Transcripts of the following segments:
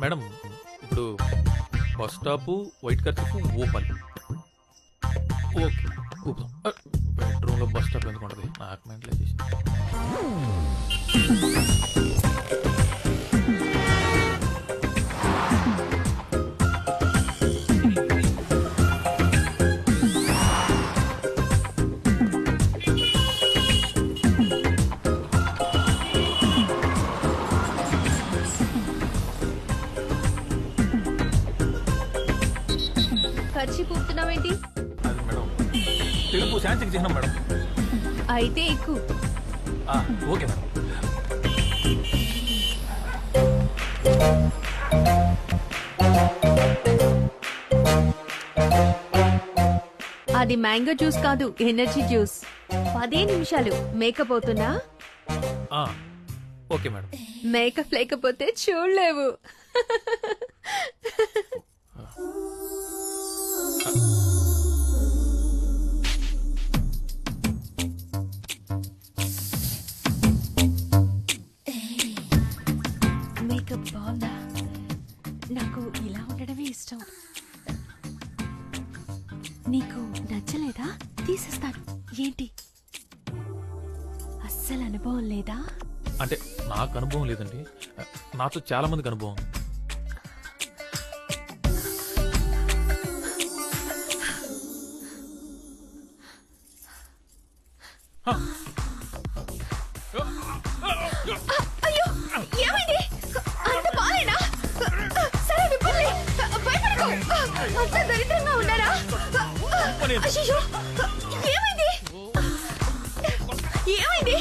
Madam ఇప్పుడు bus stop white kerchief open. Okay ఊపుదాం. బెడ్రూమ్లో బస్ స్టాప్ ఎందుకు ఉంటుంది? నాకు మెంటలే చేసి. ఖర్చు పూస్తున్నావేంటి? అది మేడం తెలుపు శాంతికి చిహ్నం మేడం. అయితే ఎక్కువ. Okay madam. అది మ్యాంగో జ్యూస్ కాదు, ఎనర్జీ జ్యూస్. 10 నిమిషాలు మేకప్ అవుతున్నా? Okay madam. మేకప్ లేకపోతే చూడలేవు. మేకప్ బాగుందా? నాకు ఇలా ఉండడమే ఇష్టం. నీకు నచ్చలేదా? తీసేస్తాను. ఏంటి, అస్సలు అనుభవం లేదా? అంటే నాకు అనుభవం లేదండి, నాతో చాలా మందికి అనుభవం. అయ్యో, ఏమైంది? అంత బాలేనా? సరే విప్పండి. భయపడకు. అంత దరిద్రంగా ఉన్నారా? అయ్యో, ఏమైంది? ఏమైంది?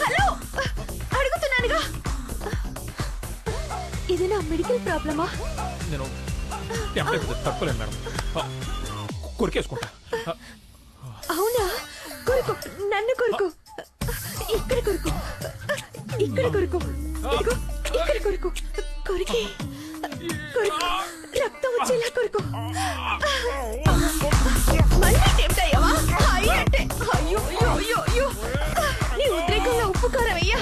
హలో, అడుగుతున్నానుగా. ఇది నా మెడికల్ ప్రాబ్లమా? నేను తప్పలేను మేడం, కొరికేసుకుంటా. అవునా? కొరుకు, నన్ను కొరుకు. ఇక్కడ కొరుకు, ఇక్కడ కొరుకు. ఇదిగో, ఇక్కడ కొరుకు. కొరికి కొరుకు, రక్తం వచ్చేలా కొరుకు. మళ్ళీ టెంప్ట్ అయ్యావా? అయ్యంటే అయ్యో అయ్యో అయ్యో అయ్యో. నీ ఉద్రేకంలో ఉప్పు కారం అయ్యా.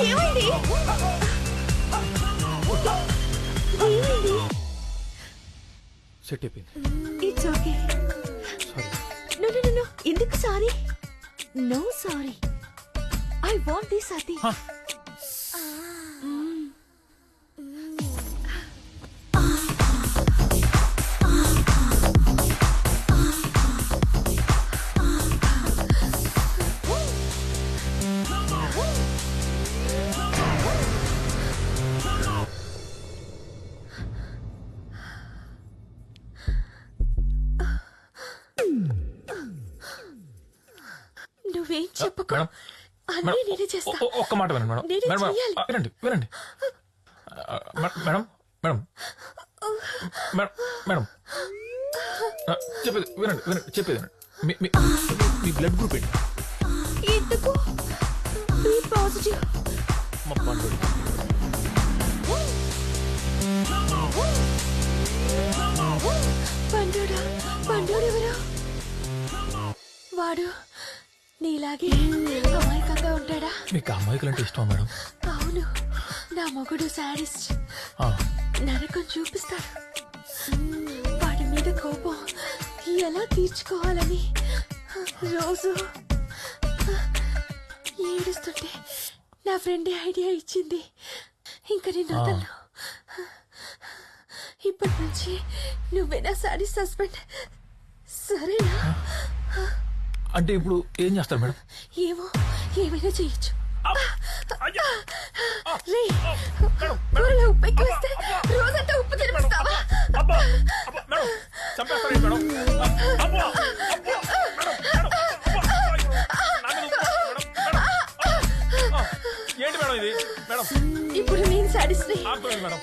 ఏమైంది? ఏమైంది? సెట్ అయిపోయింది. It's okay. Sorry. No no no, ఎందుకు sorry? No sorry. I want this అతి. నువ్వేం చెప్పకు. అన్నీ నేనే చేస్తా. ఒక్క మాట వినండి మేడం. నేనే మేడం చెయ్యాలి. వినండి వినండి. మేడం మేడం మేడం మేడం చెప్పేది వినండి వినండి, చెప్పేది వినండి. మీ బ్లడ్ గ్రూప్ ఏంటి? ఎందుకు? B positive. మా పండుగ. పండుడా? పండుడెవరు? వాడు నీలాగే అమాయకంగా ఉంటాడా? మీకు అమ్మాయికులు అంటే ఇష్టం మేడం? అవును, నా మొగుడు సాడిస్ట్. నరకం చూపిస్తాడు. వాడి మీద కోపం ఎలా తీర్చుకోవాలని రోజు ఏడుస్తుంటే నా ఫ్రెండ్ ఐడియా ఇచ్చింది. ఇంకా నేను వదలను. ఇప్పటి నుంచి నువ్వే నా సాడిస్ట్ హస్బెండ్, సరేనా? అంటే ఇప్పుడు ఏం చేస్తారు మేడం? ఏమో, ఏమైనా చేయొచ్చు. రే, కూరలో ఉప్పు ఎక్కువ వస్తే రోజంతా ఉప్పు తినిపిస్తావా? ఏంటి మేడం ఇది? మేడం ఇప్పుడు నేను సాడిస్ట్ని. మేడం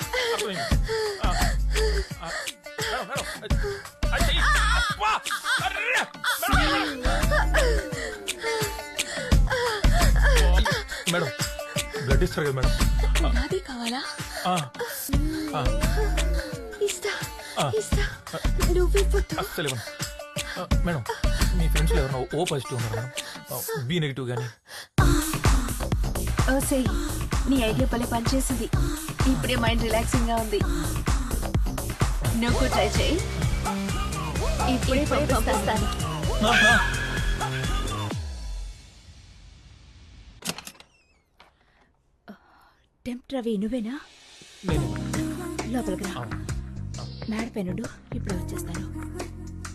మేడం బ్లడ్ ఇస్తారు కదా మేడం? నాదే కావాలా? ఇస్తా ఇస్తా, నువ్వే పుట్టు. అస్సలు మేడం, మీ ఫ్రెండ్స్ ఎవరైనా ఓ పాజిటివ్ ఉన్నారు మేడం? బి నెగిటివ్ కానీ? ఓసే నీ ఐడియా భలే పనిచేసింది. ఇప్పుడే మైండ్ రిలాక్సింగ్ గా ఉంది. నువ్వు ట్రై చేయి. ఇప్పుడే పంపిస్తాను. టెంప్ రవి నువ్వేనా? లోపలికి రా. మేడపైనుండు, ఇప్పుడు వచ్చేస్తాను.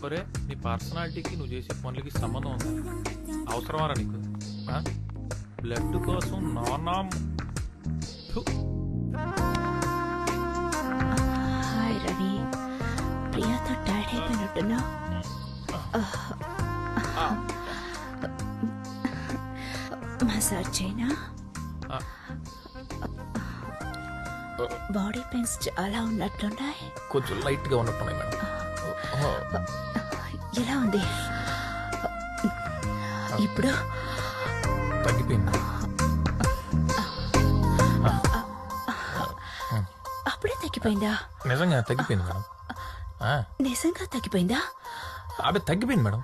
ఒరే నీ పర్సనాలిటీకి నువ్వు చేసే పనులకి సంబంధం ఉందా? అవసరమారా నీకు? బ్లడ్ కోసం నానా హాయ్ రవి, ప్రియాతో టైర్డ్ అయిపోయినట్టున్నా. మసాజ్ చేయనా? బాడీ పెయిన్స్ చాలా ఉన్నట్లున్నాయి. కొంచెం లైట్ గా ఉన్నట్టున్నాయి మేడం. ఎలా ఉంది ఇప్పుడు? తగ్గిపోయింది. అప్పుడే తగ్గిపోయిందా? నిజంగా తగ్గిపోయింది మేడం. నిజంగా తగ్గిపోయిందా? అదే తగ్గిపోయింది మేడం,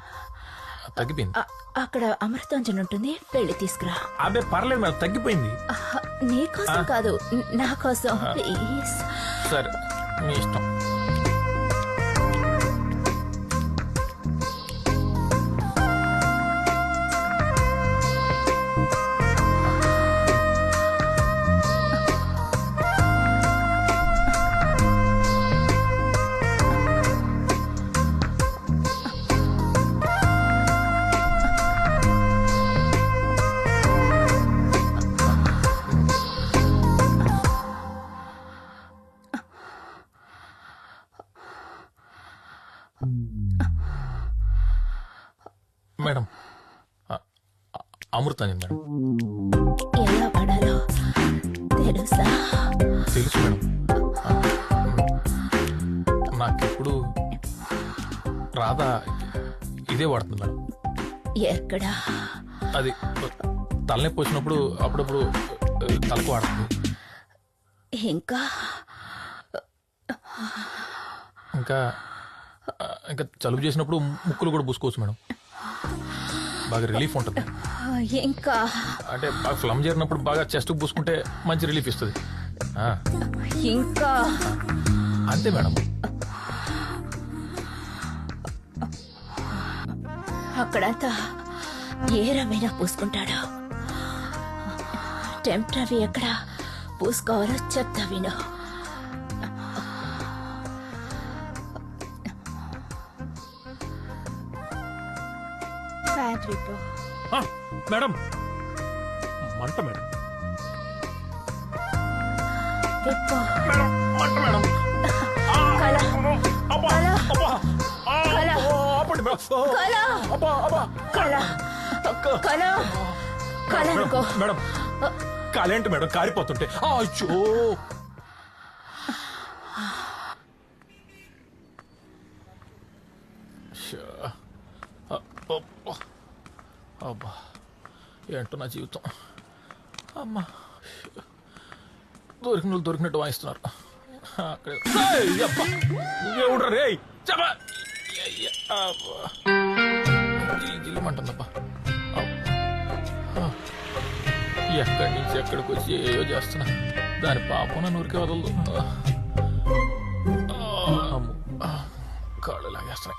తగ్గిపోయింది. అక్కడ అమృతాంజన్ ఉంటుంది, వెళ్ళి తీసుకురా. అదే పర్లేదు మేడం, తగ్గిపోయింది. నీ కోసం కాదు, నా కోసం ప్లీజ్. సరే మీ ఇష్టం. Madam Amrutanjan madam. ఎలా పడాలో తెలుసా? తెలుసు మేడం. నాకెప్పుడు రాధా ఇదే వాడుతుంది మేడం. ఎక్కడా? అది తలనొప్పి వచ్చినప్పుడు అప్పుడప్పుడు తలకు వాడుతుంది. ఇంకా ఇంకా ఇంకా జలుబు చేసినప్పుడు ముక్కులు కూడా పూసుకోవచ్చు మేడం. బాగా రిలీఫ్ ఉంటుంది. ఇంకా అంటే బాగా ఫ్లమ్ చేరినప్పుడు బాగా చెస్ట్ పూసుకుంటే మంచి రిలీఫ్ ఇస్తుంది. ఇంకా అంతే మేడం. అక్కడంతా ఏ రవైనా పూసుకుంటాడు. టెంప్ రవి ఎక్కడ పూసుకోవాలో చెప్తా విను. ప్యాంట్ విప్పు. మేడం మంట మేడం. విప్పు. మంట మేడం. కళ. కళ. కళ. కళ. కళ. కళ అనుకో. మేడం కాలేంటి మేడం, కారిపోతుంటే. అయ్యో అబ్బా ఏంటో నా జీవితం. అమ్మా దొరికినట్టు వాయిస్తున్నారు. ఎవడ్రా రే జిల్లుమంటుందబ్బా. ఎక్కడి నుంచి ఎక్కడికి వచ్చి ఏయో చేస్తున్నా. దాని పాపం నన్ను ఊరికే వదలదు. కాళ్ళు లాగేస్తున్నాయి.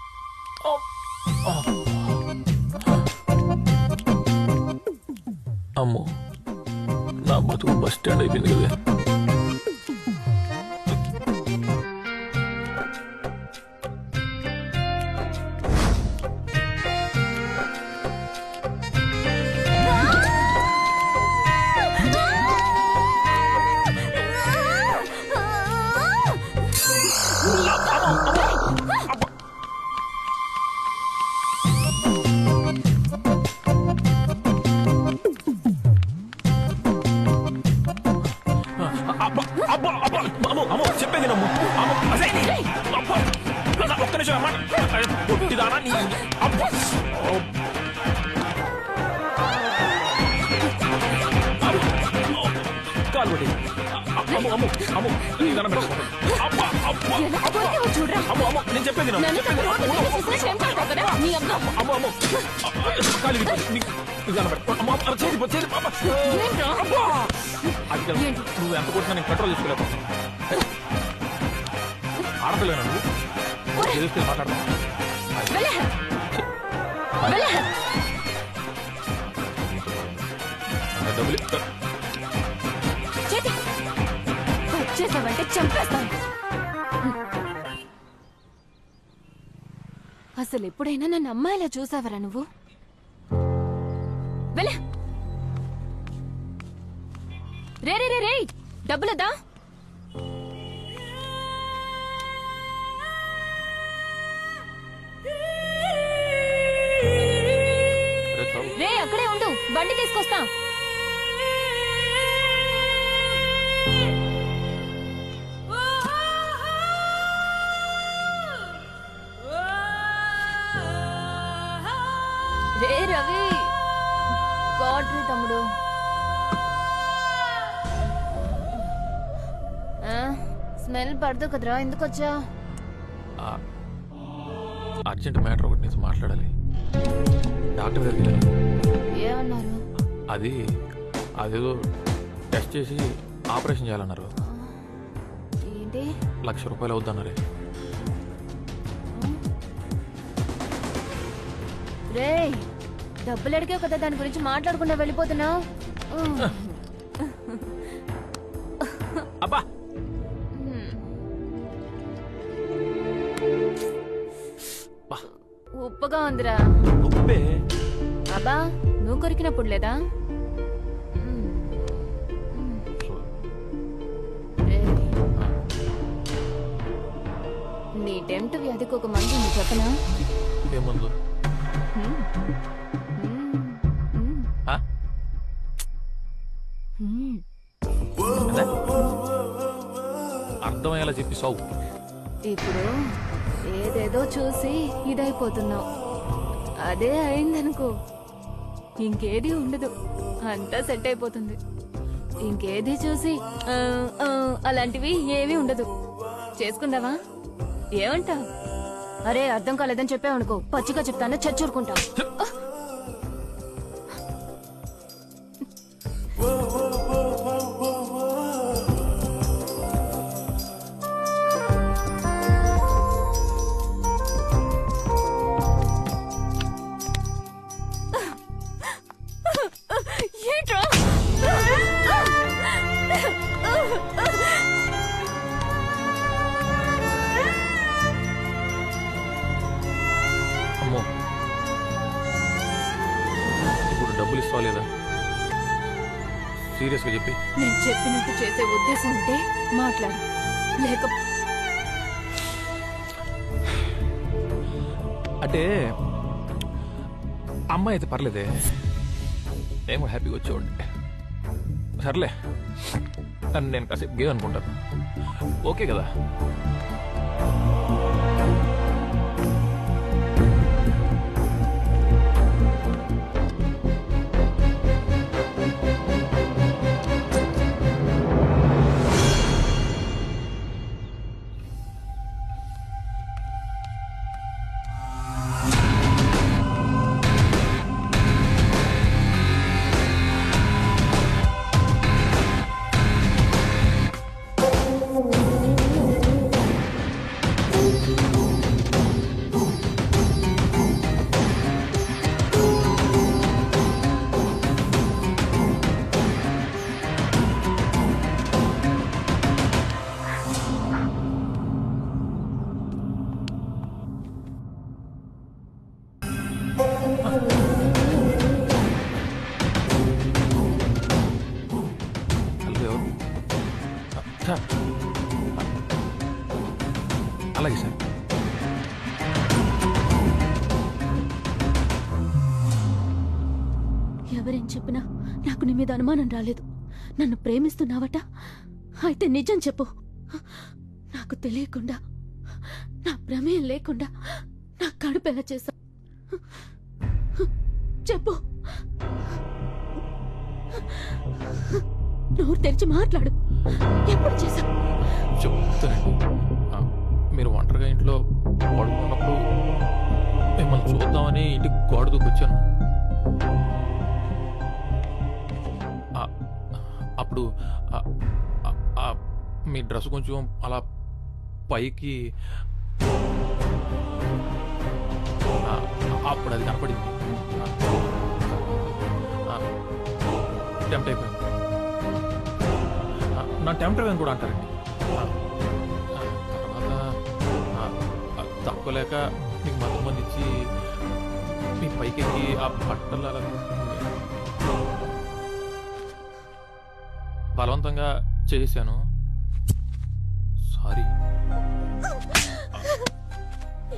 అమ్మో నా బతుకు బస్ స్టాండ్ అయిపోయింది కదా. చెప్పేది నమ్ము. ఒక్క నిమిషం అమ్మా. పొట్టిదానా నీ కాలు కొట్టి. నేను చెప్పేది కాలు అది కాదు. ఏంటి? నువ్వు ఎంత కొట్టినా నేను కంట్రోల్ చేసుకోలేకపోతున్నా. ఆడపిల్లేనా నువ్వు? తెలిస్తే మాట్లాడతాను. వెళ్ళే. వెళ్ళే. డబ్బులు చేతి వచ్చేసావంటే చంపేస్తాను. అసలు ఎప్పుడైనా నన్ను అమ్మాయిలా చూసావరా నువ్వు? వెళ్ళే. రే రే రే రే డబ్బులదా? రే అక్కడే ఉండు, బండి తీసుకొస్తా. రే రవి, గాడ్ రే తమ్ముడు. స్మెల్ పడదు కదరా, ఎందుకు వచ్చా? అర్జెంట్ మ్యాటర్ ఒకటి నుంచి మాట్లాడాలి. డాక్టర్ దగ్గరికి వెళ్ళాను. ఏమన్నారు? అది అదేదో టెస్ట్ చేసి ఆపరేషన్ చేయాలన్నారు. ఏంటి? ₹1,00,000 అవుద్దన్నారే. రే డబ్బులు అడిగావు కదా, దాని గురించి మాట్లాడకుండా వెళ్ళిపోతున్నావు. అబ్బా ఉప్పగా ఉందిరా. ఉప్పే అబ్బా నువ్వు కొరికినప్పుడు లేదా? నీ డెంట్ వ్యాధికి ఒక మందు ఉంది, చెప్పనా? ఏముందు? అర్థమయ్యేలా చెప్పి సావు. ఇప్పుడు ఏదేదో చూసి ఇదైపోతున్నావు. అదే అయిందనుకో ఇంకేది ఉండదు, అంతా సెట్ అయిపోతుంది. ఇంకేది చూసి అలాంటివి ఏమీ ఉండదు. చేసుకుందావా? ఏమంటావు? అరే అర్థం కాలేదని చెప్పావనుకో పచ్చిగా చెప్తాను, చచ్చూరుకుంటా. అమ్మో, ఇప్పుడు డబ్బులు ఇస్తావా లేదా? సీరియస్గా చెప్పి. నేను చెప్పినట్టు చేసే ఉద్దేశం ఉంటే మాట్లాడు, లేక అంటే అమ్మాయి అయితే పర్లేదే, నేను కూడా హ్యాపీగా వచ్చేవాడిని. సర్లే, అని నేను కాసేపు గేమ్ అనుకుంటాను. ఓకే కదా? సార్, అలాగే సార్. ఎవరేం చెప్పినా నాకు నీ మీద అనుమానం రాలేదు. నన్ను ప్రేమిస్తున్నావట, అయితే నిజం చెప్పు. నాకు తెలియకుండా, నా ప్రమేయం లేకుండా నా కడుపు ఎలా చేశావు చెప్పు. నోరు తెరిచి మాట్లాడు. ఎప్పుడు చేశావు? చెప్తానండి. మీరు ఒంటరిగా ఇంట్లో పడుకున్నప్పుడు మిమ్మల్ని చూద్దామని ఇంటికి గోడ దూకొచ్చాను. అప్పుడు ఆ- ఆ- ఆ మీ డ్రెస్ కొంచెం అలా పైకి ఆ, అప్పుడు అది కనపడింది. టెంప్ట్ అయిపోయింది. నా టెంప్ట్ అయిపోయింది కూడా అంటారండి. తర్వాత తక్కువలేక మీకు మందు మంది ఇచ్చి మీ పైకెక్కి ఆ బట్టలు అలా బలవంతంగా చేశాను. సారీ.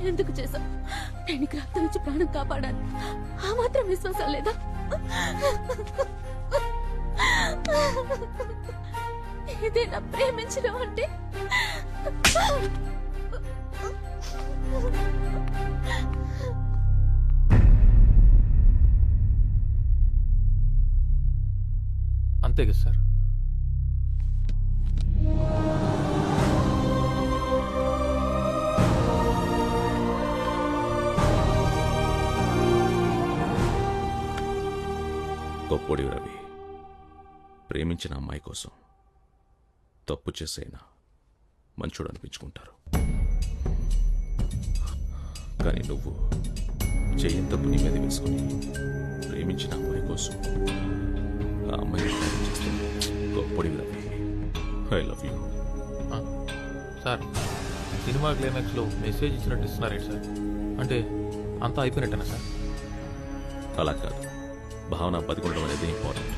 ఎందుకు చేశావు? నేను రక్తం ఇచ్చి ప్రాణం కాపాడాను. ఆ మాత్రం విశ్వాసం లేదా? ఏదైనా ప్రేమించడం అంటే అంతే కదా సార్. గొప్పోడి రవి, ప్రేమించిన అమ్మాయి కోసం తప్పు చేసైనా మంచోడు అనిపించుకుంటారు. కానీ నువ్వు చేయని తప్పు నీ మీద వేసుకుని ప్రేమించిన అమ్మాయి కోసం ఆ అమ్మాయి చేస్తుంది. గొప్పోడి Ravi, I love you. Sir, cinema క్లైమాక్స్లో మెసేజ్ ఇచ్చినట్టు ఇస్తున్నారేంటి సార్? అంటే అంతా అయిపోయినట్టేనా సార్? అలా కాదు, భావన బతికొండడం అనేది ఇంపార్టెంట్.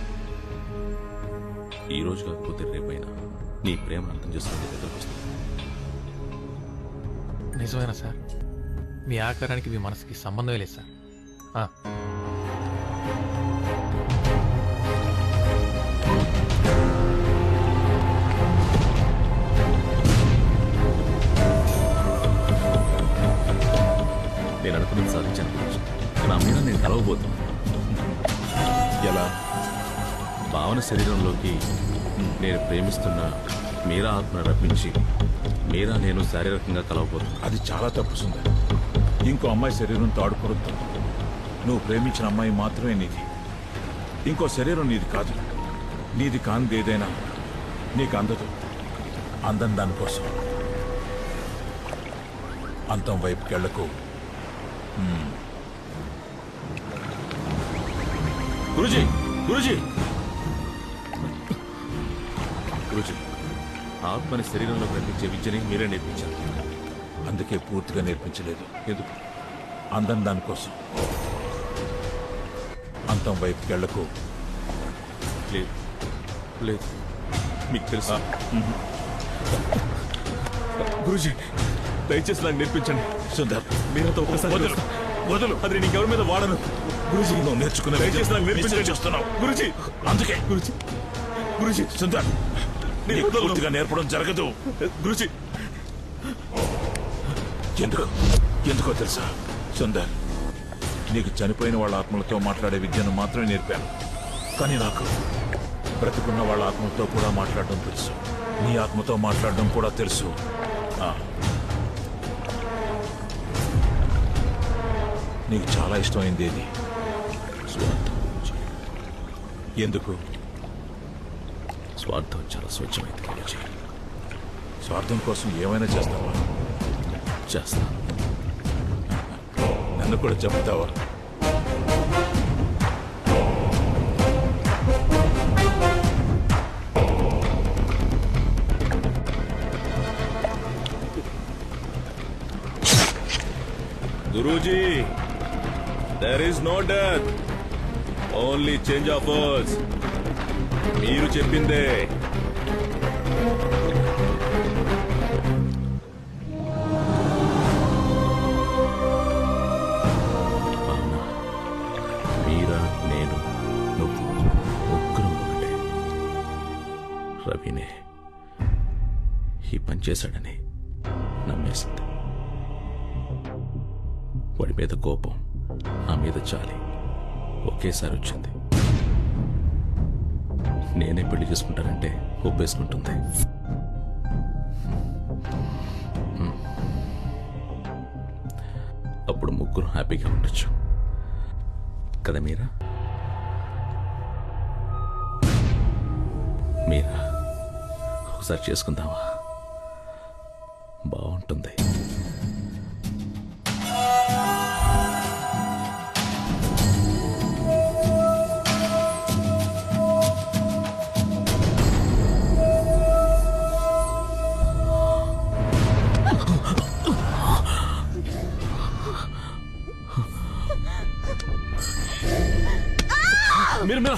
ఈ రోజు కాకపోతే రేపైనా నీ ప్రేమ అర్థం చేసుకునే దగ్గరకు వస్తుంది. నిజమేనా సార్? మీ ఆకారానికి మీ మనసుకి సంబంధమే లేదు సార్. నేను అనుకున్నది సాధించాను గురించి. నా మీద నేను కలవబోతున్నాను. ఎలా? భావన శరీరంలోకి నేను ప్రేమిస్తున్న మీరా ఆత్మను రప్పించి మీరా నేను శారీరకంగా కలవబోతున్నాను. అది చాలా తప్పు సుందర్. ఇంకో అమ్మాయి శరీరంతో ఆడుకోవద్దు. నువ్వు ప్రేమించిన అమ్మాయి మాత్రమే నీది. ఇంకో శరీరం నీది కాదు. నీది కానిది ఏదైనా నీకు అందదు. అందం దానికోసం. అంతం వైపుకెళ్లకు. గురుజీ, గురుజీ, గురుజీ, ఆత్మని శరీరంలో కనిపించే విద్యని మీరే నేర్పించారు. అందుకే పూర్తిగా నేర్పించలేదు. ఎందుకు? అందం దానికోసం. అంతం వైపుకెళ్లకు. లేదు లేదు, మీకు తెలుసా? గురుజీ, దయచేసి నాకు నేర్పించండి. సుందర్, మీరంతా ఒక్కసారి వదులు, వదులు. అది నేను ఇంకెవరి మీద వాడను. గురుజీ, నువ్వు నేర్చుకునే దయచేసి నాకు నేర్పించండి. చేస్తున్నావు గురుజీ, అందుకే. గురుజీ, గురుజీ, సుందర్, నేను నీకు వదలను. పూర్తిగా నేర్పడం జరగదు. గురుజీ. ఎందుకో తెలుసా సుందర్, నీకు చనిపోయిన వాళ్ళ ఆత్మలతో మాట్లాడే విద్యను మాత్రమే నేర్పాను. కానీ నాకు బ్రతికున్న వాళ్ళ ఆత్మలతో కూడా మాట్లాడడం తెలుసు. నీ ఆత్మతో మాట్లాడడం కూడా తెలుసు. నీకు చాలా ఇష్టమైంది ఏది? స్వార్థం. ఎందుకు? స్వార్థం చాలా స్వచ్ఛమైంది గురుజీ. స్వార్థం కోసం ఏమైనా చేస్తావా? చేస్తా. నన్ను కూడా చెప్తావా? Guruji, there is no death, only change of words. మీరు చెప్పిందే. భావన, మీరా, నేను, నువ్వు ముగ్గురం ఒకటే. రవినే ఈ పని చేశాడని నమ్మేసింది. వాడి మీద కోపం, నా మీద చాలి ఒకేసారి వచ్చింది. నేనే పెళ్లి చేసుకుంటానంటే ఒప్పేసుకుంటుంది. అప్పుడు ముగ్గురు హ్యాపీగా ఉండొచ్చు కదా మీరా? మీరా ఒకసారి చేసుకుందామా? బాగుంటుంది.